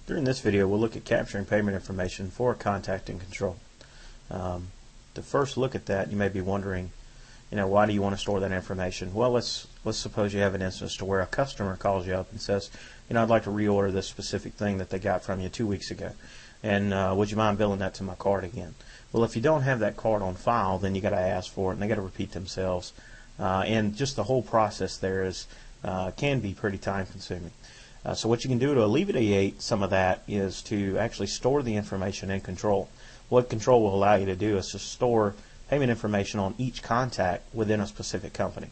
During this video, we'll look at capturing payment information for contact and control. To first look at that, you may be wondering, why do you want to store that information? Well, let's suppose you have an instance to where a customer calls you up and says, I'd like to reorder this specific thing that they got from you 2 weeks ago, and would you mind billing that to my card again? Well, if you don't have that card on file, then you got to ask for it, and they got to repeat themselves, and just the whole process there can be pretty time consuming. So what you can do to alleviate some of that is to actually store the information in Control. What Control will allow you to do is to store payment information on each contact within a specific company.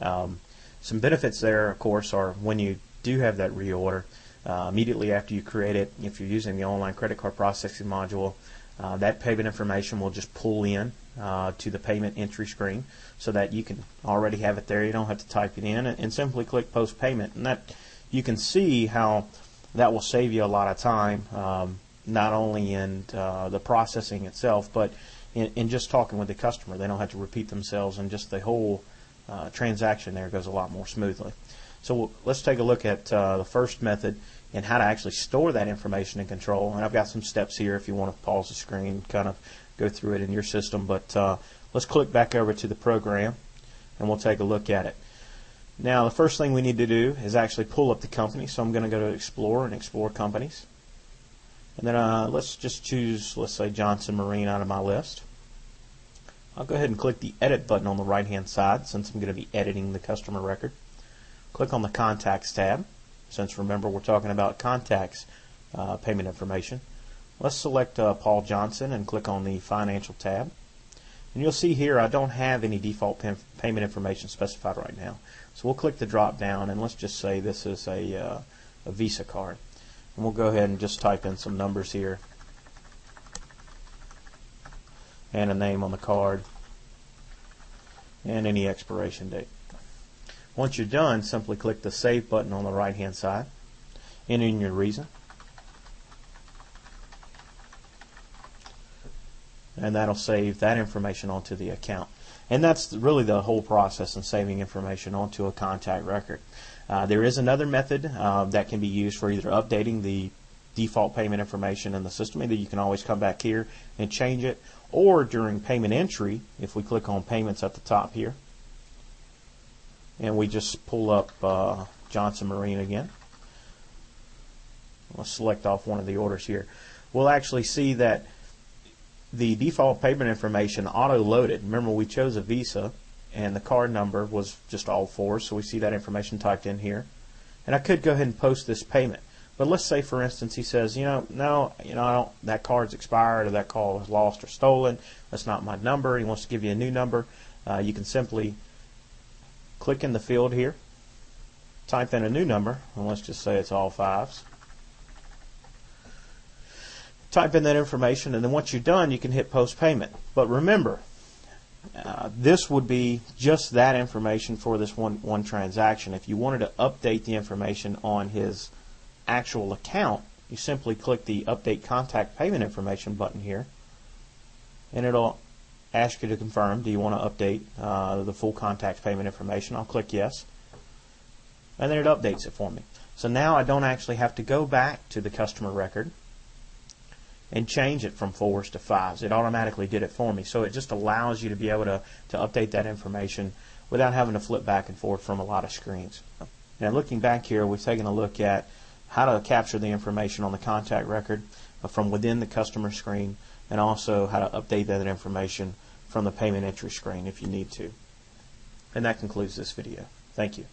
Some benefits there, of course, are when you do have that reorder, immediately after you create it, if you're using the online credit card processing module, that payment information will just pull in to the payment entry screen so that you can already have it there. You don't have to type it in, and simply click post payment, and that you can see how that will save you a lot of time, not only in the processing itself, but in just talking with the customer. They don't have to repeat themselves, and just the whole transaction there goes a lot more smoothly. So let's take a look at the first method and how to actually store that information in Control. And I've got some steps here if you want to pause the screen, kind of go through it in your system. But let's click back over to the program, and we'll take a look at it. Now, the first thing we need to do is actually pull up the company. So I'm going to go to Explore and explore companies. And then let's just choose, let's say, Johnson Marine out of my list. I'll go ahead and click the Edit button on the right-hand side since I'm going to be editing the customer record. Click on the Contacts tab, since remember we're talking about contacts payment information. Let's select Paul Johnson and click on the Financial tab. And you'll see here I don't have any default payment information specified right now. So we'll click the drop down, and let's just say this is a Visa card. And we'll go ahead and just type in some numbers here and a name on the card and any expiration date. Once you're done, simply click the Save button on the right hand side, enter in your reason, and that'll save that information onto the account. And that's really the whole process in saving information onto a contact record. There is another method that can be used for either updating the default payment information in the system. Either you can always come back here and change it, or during payment entry, if we click on payments at the top here, and we just pull up Johnson Marine again. Let's select off one of the orders here. We'll actually see that the default payment information auto-loaded. Remember, we chose a Visa, and the card number was just all fours, so we see that information typed in here. And I could go ahead and post this payment. But let's say, for instance, he says, no, I don't, that card's expired, or that call was lost or stolen. That's not my number. He wants to give you a new number. You can simply click in the field here, type in a new number, and let's just say it's all fives. Type in that information, and then once you're done, you can hit post payment. But remember, this would be just that information for this one transaction. If you wanted to update the information on his actual account, you simply click the Update Contact Payment Information button here, and it'll ask you to confirm, do you want to update the full contact payment information? I'll click yes, and then it updates it for me. So now I don't actually have to go back to the customer record and change it from fours to fives. It automatically did it for me. So it just allows you to be able to update that information without having to flip back and forth from a lot of screens. Now, looking back here, we've taken a look at how to capture the information on the contact record from within the customer screen, and also how to update that information from the payment entry screen if you need to. And that concludes this video. Thank you.